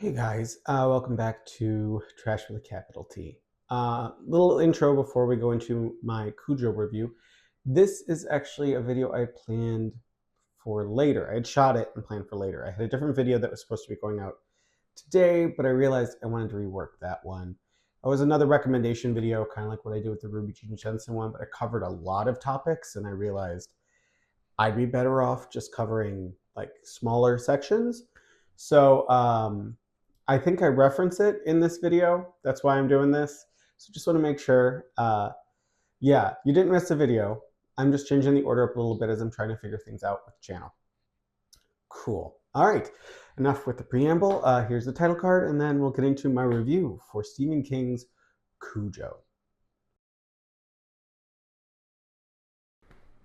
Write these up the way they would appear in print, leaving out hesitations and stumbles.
Hey guys, welcome back to Trash with a capital T. Little intro before we go into my Cujo review. This is actually a video I planned for later. I had shot it and planned for later. I had a different video that was supposed to be going out today, but I realized I wanted to rework that one. It was another recommendation video, kind of like what I did with the Ruby Jean Jensen one, but I covered a lot of topics and I realized I'd be better off just covering like smaller sections. So I think I reference it in this video. That's why I'm doing this. So just want to make sure. Yeah, you didn't miss the video. I'm just changing the order up a little bit as I'm trying to figure things out with the channel. Cool. All right, enough with the preamble. Here's the title card, and then we'll get into my review for Stephen King's Cujo.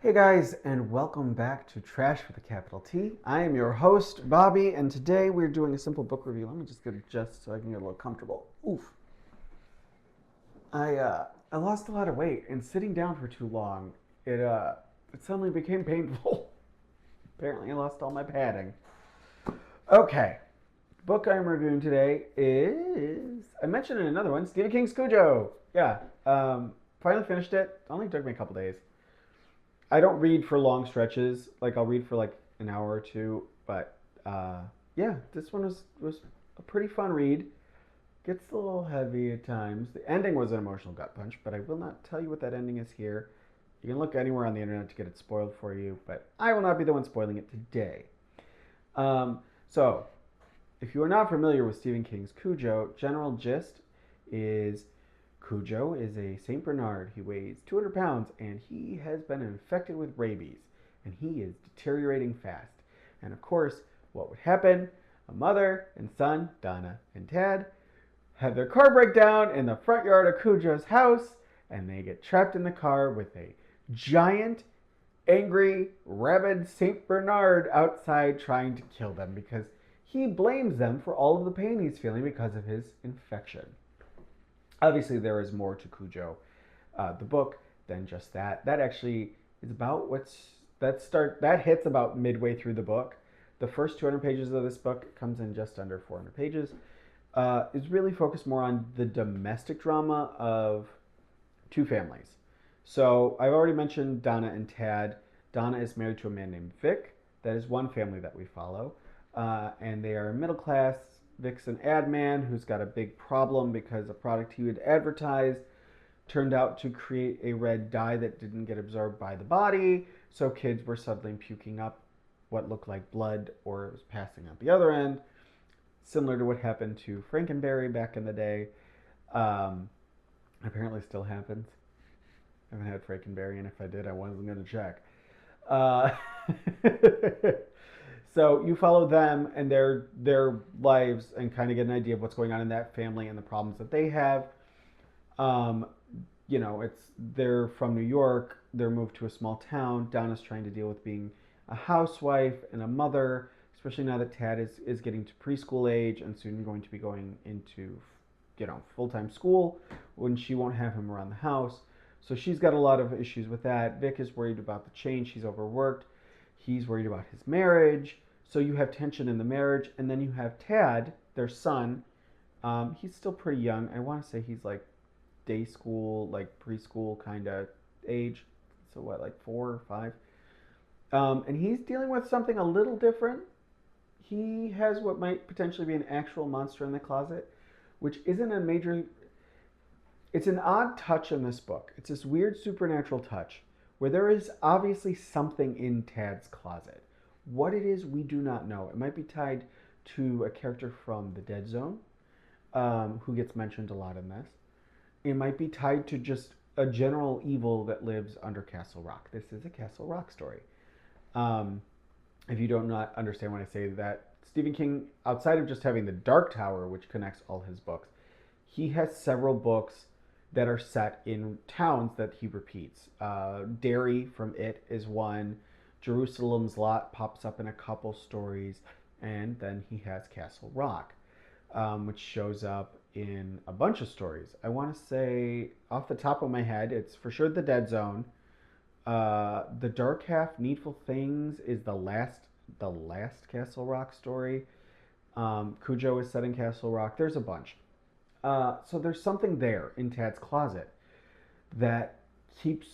Hey guys, and welcome back to Trash with a capital T. I am your host, Bobby, and today we're doing a simple book review. Let me just get adjust so I can get a little comfortable. Oof. I lost a lot of weight, and sitting down for too long, it suddenly became painful. Apparently, I lost all my padding. Okay, the book I'm reviewing today is I mentioned in another one, Stephen King's Cujo. Yeah, finally finished it. It only took me a couple days. I don't read for long stretches. Like I'll read for like an hour or two, but yeah, this one was a pretty fun read. Gets a little heavy at times. The ending was an emotional gut punch, but I will not tell you what that ending is here. You can look anywhere on the internet to get it spoiled for you, but I will not be the one spoiling it today. So, if you are not familiar with Stephen King's Cujo, general gist is Cujo is a St. Bernard. He weighs 200 pounds and he has been infected with rabies and he is deteriorating fast. And of course, what would happen? A mother and son, Donna and Tad, have their car break down in the front yard of Cujo's house and they get trapped in the car with a giant, angry, rabid St. Bernard outside trying to kill them because he blames them for all of the pain he's feeling because of his infection. Obviously, there is more to Cujo, the book, than just that. That actually is about that hits about midway through the book. The first 200 pages of this book comes in just under 400 pages. Is really focused more on the domestic drama of two families. So I've already mentioned Donna and Tad. Donna is married to a man named Vic. That is one family that we follow, and they are middle class. Vic's an ad man who's got a big problem because a product he would advertise turned out to create a red dye that didn't get absorbed by the body, so kids were suddenly puking up what looked like blood or it was passing out the other end, similar to what happened to Frankenberry back in the day. Apparently still happens. I haven't had Frankenberry, and if I did, I wasn't going to check. Uh, so you follow them and their lives and kind of get an idea of what's going on in that family and the problems that they have. Um, they're from New York. They're moved to a small town. Donna's trying to deal with being a housewife and a mother, especially now that Tad is getting to preschool age and soon going to be going into full-time school when she won't have him around the house. So she's got a lot of issues with that. Vic is worried about the change. He's overworked. He's worried about his marriage. So you have tension in the marriage. And then you have Tad, their son. He's still pretty young. I want to say he's like day school, like preschool kind of age. So what, like 4 or 5? And he's dealing with something a little different. He has what might potentially be an actual monster in the closet, which isn't a major. It's an odd touch in this book. It's this weird supernatural touch where there is obviously something in Tad's closet. What it is, we do not know. It might be tied to a character from the Dead Zone, who gets mentioned a lot in this. It might be tied to just a general evil that lives under Castle Rock. This is a Castle Rock story. If you do not understand when I say that, Stephen King, outside of just having the Dark Tower, which connects all his books, he has several books that are set in towns that he repeats. Derry from It is one. Jerusalem's Lot pops up in a couple stories. And then he has Castle Rock, which shows up in a bunch of stories. I want to say, off the top of my head, it's for sure the Dead Zone. The Dark Half, Needful Things is the last Castle Rock story. Cujo is set in Castle Rock. There's a bunch. So there's something there in Tad's closet that keeps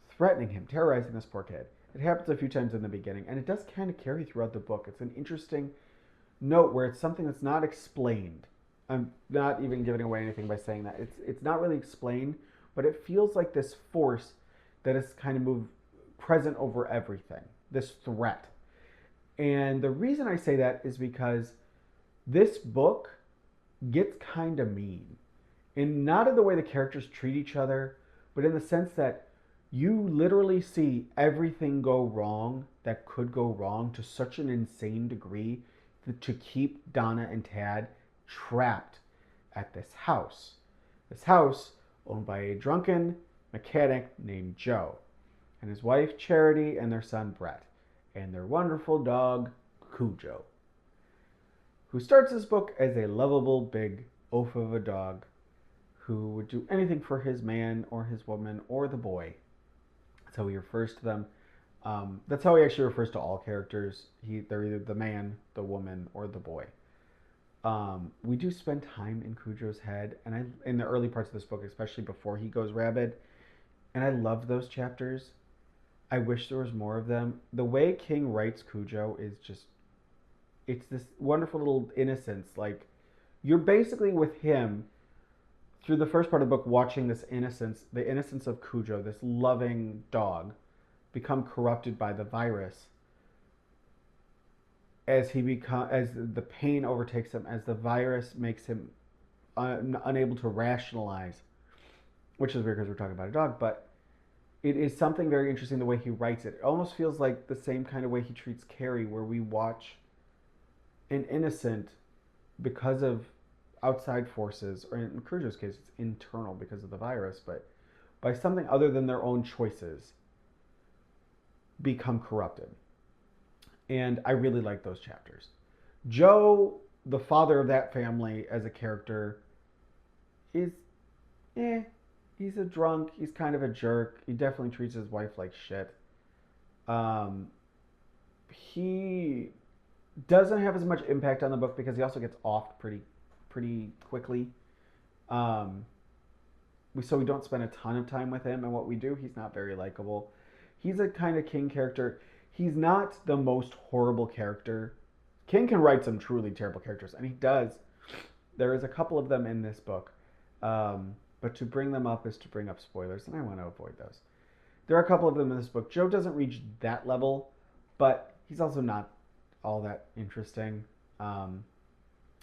threatening him, terrorizing this poor kid. It happens a few times in the beginning, and it does kind of carry throughout the book. It's an interesting note where it's something that's not explained. I'm not even giving away anything by saying that. It's not really explained, but it feels like this force that is kind of present over everything. This threat. And the reason I say that is because this book gets kind of mean. And not in the way the characters treat each other, but in the sense that you literally see everything go wrong that could go wrong to such an insane degree to keep Donna and Tad trapped at this house. This house owned by a drunken mechanic named Joe and his wife Charity and their son Brett and their wonderful dog Cujo, who starts this book as a lovable big oaf of a dog who would do anything for his man or his woman or the boy. That's how he refers to them. That's how he actually refers to all characters. They're either the man, the woman, or the boy. We do spend time in Cujo's head, and in the early parts of this book, especially before he goes rabid, and I love those chapters. I wish there was more of them. The way King writes Cujo is just, it's this wonderful little innocence. Like, you're basically with him through the first part of the book watching this innocence, the innocence of Cujo, this loving dog, become corrupted by the virus as the pain overtakes him, as the virus makes him unable to rationalize, which is weird because we're talking about a dog, but it is something very interesting the way he writes it. It almost feels like the same kind of way he treats Carrie, where we watch an innocent, because of outside forces, or in Cujo's case, it's internal because of the virus, but by something other than their own choices, become corrupted. And I really like those chapters. Joe, the father of that family as a character, is he's a drunk. He's kind of a jerk. He definitely treats his wife like shit. He doesn't have as much impact on the book because he also gets offed pretty quickly. So we don't spend a ton of time with him, and what we do, he's not very likable. He's a kind of King character. He's not the most horrible character. King can write some truly terrible characters, and he does. There is a couple of them in this book. But to bring them up is to bring up spoilers, and I want to avoid those. There are a couple of them in this book. Joe doesn't reach that level, but he's also not all that interesting.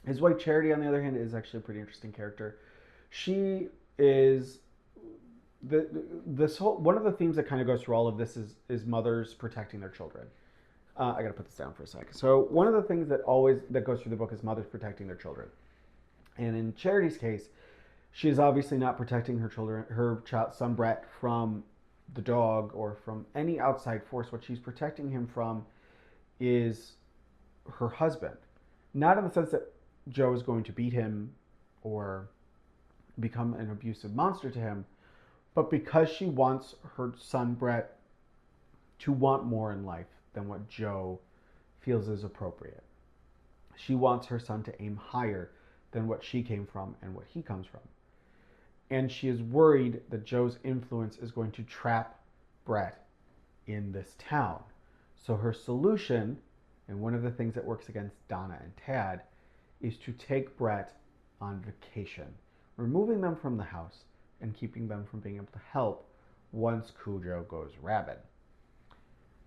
His wife Charity, on the other hand, is actually a pretty interesting character. She is one of the themes that kind of goes through all of this is mothers protecting their children. I gotta put this down for a second. So one of the things that goes through the book is mothers protecting their children, and in Charity's case, she is obviously not protecting her son Brett, from the dog or from any outside force. What she's protecting him from is her husband, not in the sense that Joe is going to beat him or become an abusive monster to him, but because she wants her son Brett to want more in life than what Joe feels is appropriate. She wants her son to aim higher than what she came from and what he comes from. And she is worried that Joe's influence is going to trap Brett in this town. So her solution, and one of the things that works against Donna and Tad, is to take Brett on vacation, removing them from the house and keeping them from being able to help once Cujo goes rabid.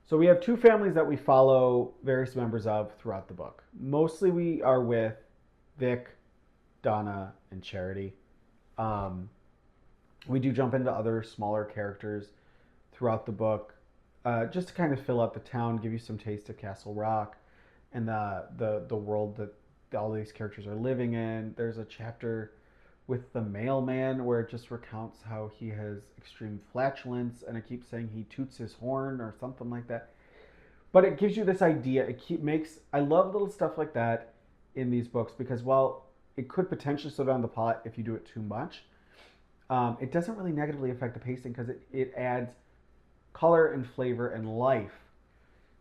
So we have two families that we follow various members of throughout the book. Mostly we are with Vic, Donna, and Charity. We do jump into other smaller characters throughout the book, just to kind of fill out the town, give you some taste of Castle Rock and the world that all these characters are living in. There's a chapter with the mailman where it just recounts how he has extreme flatulence, and it keeps saying he toots his horn or something like that. But it gives you this idea. I love little stuff like that in these books, because while it could potentially slow down the plot if you do it too much, it doesn't really negatively affect the pacing, because it adds color and flavor and life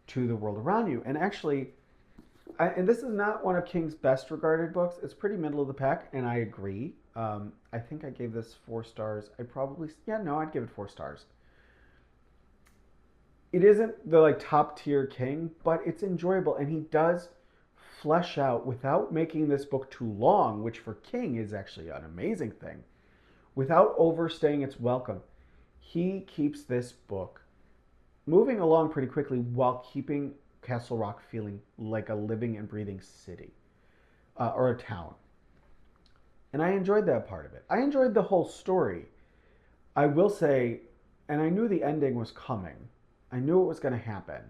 to the world around you. And actually, And this is not one of King's best regarded books. It's pretty middle of the pack, and I agree. I think I gave this 4 stars. I'd give it 4 stars. It isn't the like top tier King, but it's enjoyable, and he does flesh out without making this book too long, which for King is actually an amazing thing. Without overstaying its welcome, he keeps this book moving along pretty quickly while keeping Castle Rock feeling like a living and breathing city or a town. And I enjoyed that part of it. I enjoyed the whole story. I will say, and I knew the ending was coming. I knew it was going to happen.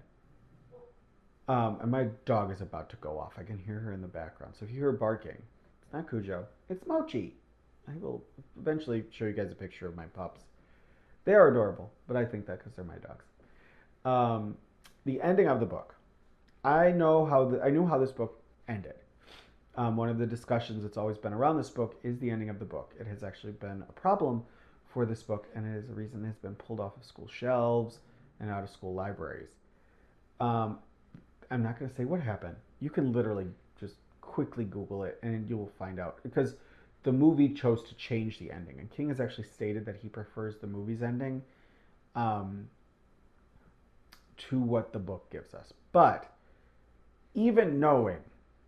And my dog is about to go off. I can hear her in the background. So if you hear her barking, it's not Cujo, it's Mochi. I will eventually show you guys a picture of my pups. They are adorable, but I think that because they're my dogs. The ending of the book. I knew how this book ended. One of the discussions that's always been around this book is the ending of the book. It has actually been a problem for this book, and it is a reason it has been pulled off of school shelves and out of school libraries. I'm not going to say what happened. You can literally just quickly Google it, and you will find out because the movie chose to change the ending, and King has actually stated that he prefers the movie's ending to what the book gives us. But even knowing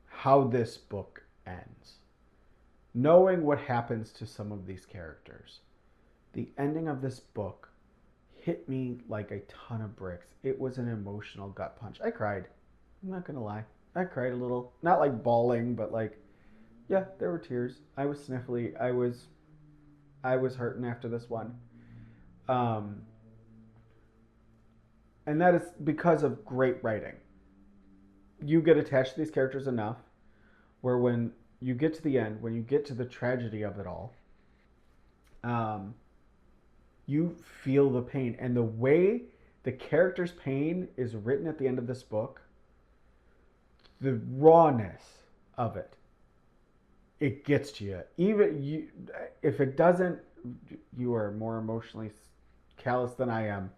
how this book ends, knowing what happens to some of these characters, the ending of this book hit me like a ton of bricks. It was an emotional gut punch. I cried. I'm not going to lie. I cried a little. Not like bawling, but like, yeah, there were tears. I was sniffly. I was hurting after this one. Um, and that is because of great writing. You get attached to these characters enough where when you get to the end, when you get to the tragedy of it all, um, you feel the pain. And the way the character's pain is written at the end of this book, the rawness of it, it gets to you. Even you, if it doesn't, you are more emotionally callous than I am,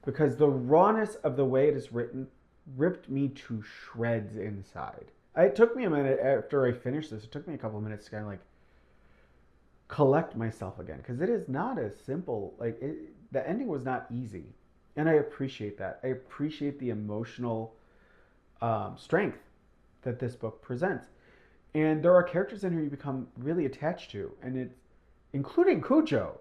because the rawness of the way it is written ripped me to shreds inside. It took me a minute after I finished this. It took me a couple of minutes to kind of like collect myself again because it is not as simple. The ending was not easy, and I appreciate that. I appreciate the emotional strength that this book presents. And there are characters in here you become really attached to, and it's including Cujo.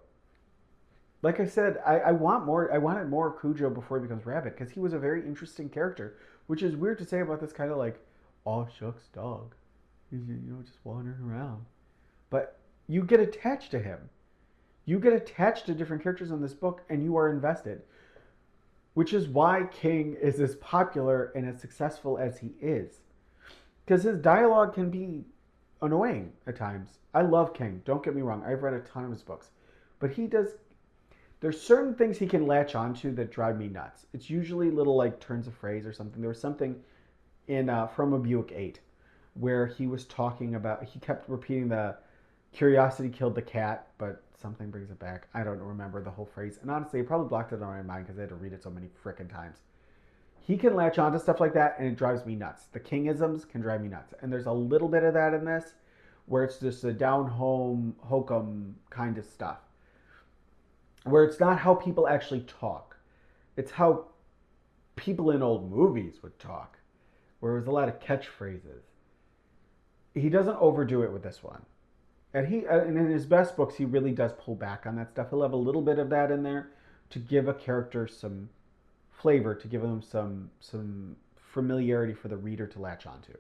Like I said, I want more. I wanted more of Cujo before he becomes Rabbit because he was a very interesting character, which is weird to say about this kind of like, aw shucks dog. He's just wandering around, but you get attached to him. You get attached to different characters in this book, and you are invested, which is why King is as popular and as successful as he is. Because his dialogue can be annoying at times. I love King, don't get me wrong. I've read a ton of his books. But there's certain things he can latch onto that drive me nuts. It's usually little like turns of phrase or something. There was something in From a Buick 8 where he kept repeating the curiosity killed the cat, but something brings it back. I don't remember the whole phrase. And honestly, I probably blocked it on my mind because I had to read it so many frickin' times. He can latch onto stuff like that, and it drives me nuts. The Kingisms can drive me nuts. And there's a little bit of that in this, where it's just a down-home, hokum kind of stuff. Where it's not how people actually talk. It's how people in old movies would talk. Where it was a lot of catchphrases. He doesn't overdo it with this one. And in his best books, he really does pull back on that stuff. He'll have a little bit of that in there to give a character some flavor, to give them some familiarity for the reader to latch onto.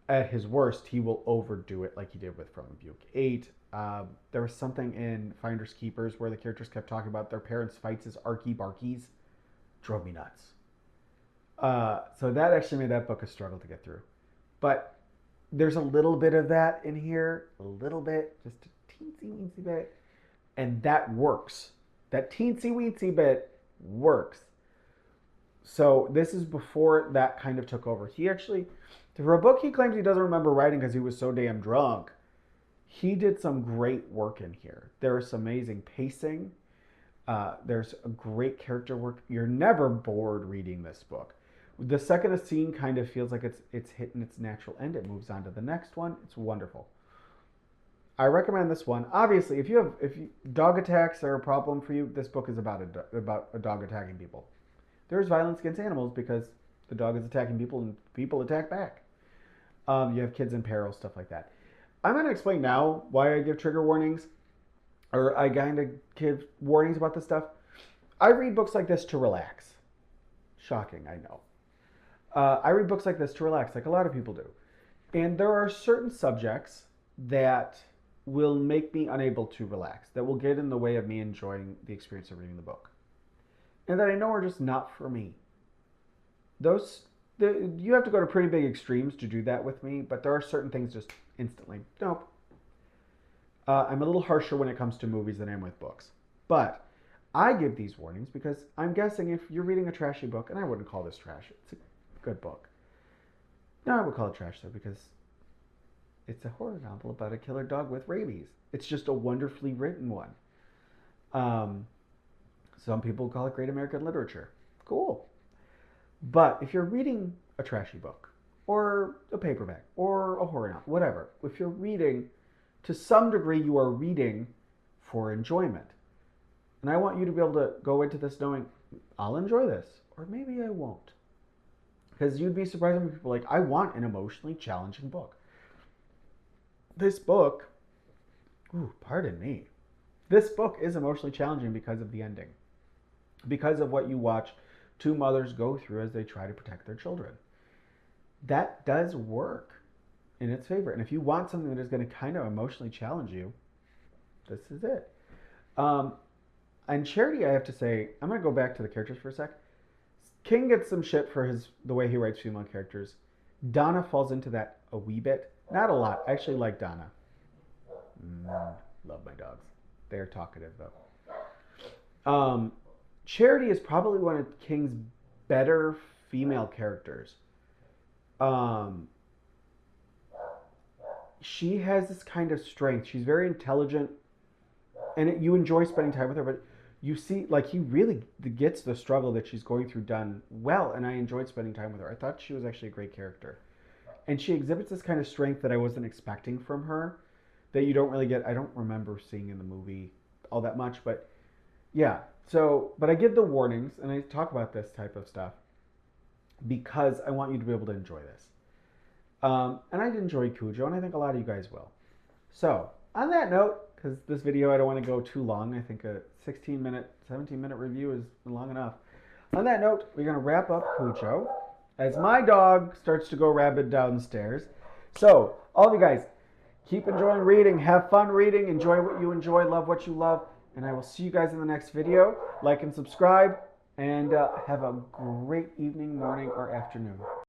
At his worst, he will overdo it like he did with From a Buick 8. There was something in Finders Keepers where the characters kept talking about their parents' fights as Arky Barkies. Drove me nuts. So that actually made that book a struggle to get through. But there's a little bit of that in here. A little bit. Just a teensy weensy bit. And that works. That teensy weensy bit works. So this is before that kind of took over. He actually, for a book he claims he doesn't remember writing because he was so damn drunk, he did some great work in here. There is some amazing pacing. There's a great character work. You're never bored reading this book. The second a scene kind of feels like it's hitting its natural end, it moves on to the next one. It's wonderful. I recommend this one. Obviously, if dog attacks are a problem for you, this book is about a dog attacking people. There's violence against animals because the dog is attacking people and people attack back. You have kids in peril, stuff like that. I'm going to explain now why I give trigger warnings, or I kind of give warnings about this stuff. I read books like this to relax. Shocking, I know. I read books like this to relax, like a lot of people do. And there are certain subjects that will make me unable to relax, that will get in the way of me enjoying the experience of reading the book, and that I know are just not for me. You have to go to pretty big extremes to do that with me, but there are certain things just instantly, nope. I'm a little harsher when it comes to movies than I am with books. But I give these warnings because I'm guessing if you're reading a trashy book, and I wouldn't call this trash, it's a good book. No, I would call it trash though, because it's a horror novel about a killer dog with rabies. It's just a wonderfully written one. Some people call it great American literature. Cool. But if you're reading a trashy book, or a paperback, or a horror novel, whatever, if you're reading, to some degree you are reading for enjoyment. And I want you to be able to go into this knowing, I'll enjoy this, or maybe I won't. Because you'd be surprised when people are like, I want an emotionally challenging book. This book, pardon me, this book is emotionally challenging because of the ending. Because of what you watch two mothers go through as they try to protect their children. That does work in its favor. And if you want something that is going to kind of emotionally challenge you, this is it. And Charity, I have to say, I'm going to go back to the characters for a sec. King gets some shit for the way he writes female characters. Donna falls into that a wee bit. Not a lot. I actually like Donna. Love my dogs. They're talkative, though. Charity is probably one of King's better female characters. She has this kind of strength. She's very intelligent, and you enjoy spending time with her, but you see, like, he really gets the struggle that she's going through done well, and I enjoyed spending time with her. I thought she was actually a great character. And she exhibits this kind of strength that I wasn't expecting from her, that you don't really get. I don't remember seeing in the movie all that much, but yeah. So, but I give the warnings, and I talk about this type of stuff because I want you to be able to enjoy this. And I enjoy Cujo, and I think a lot of you guys will. So, on that note, because this video I don't want to go too long, I think a 16-minute, 17-minute review is long enough. On that note, we're going to wrap up Cujo as my dog starts to go rabid downstairs. So, all of you guys, keep enjoying reading, have fun reading, enjoy what you enjoy, love what you love, and I will see you guys in the next video. Like and subscribe, and have a great evening, morning, or afternoon.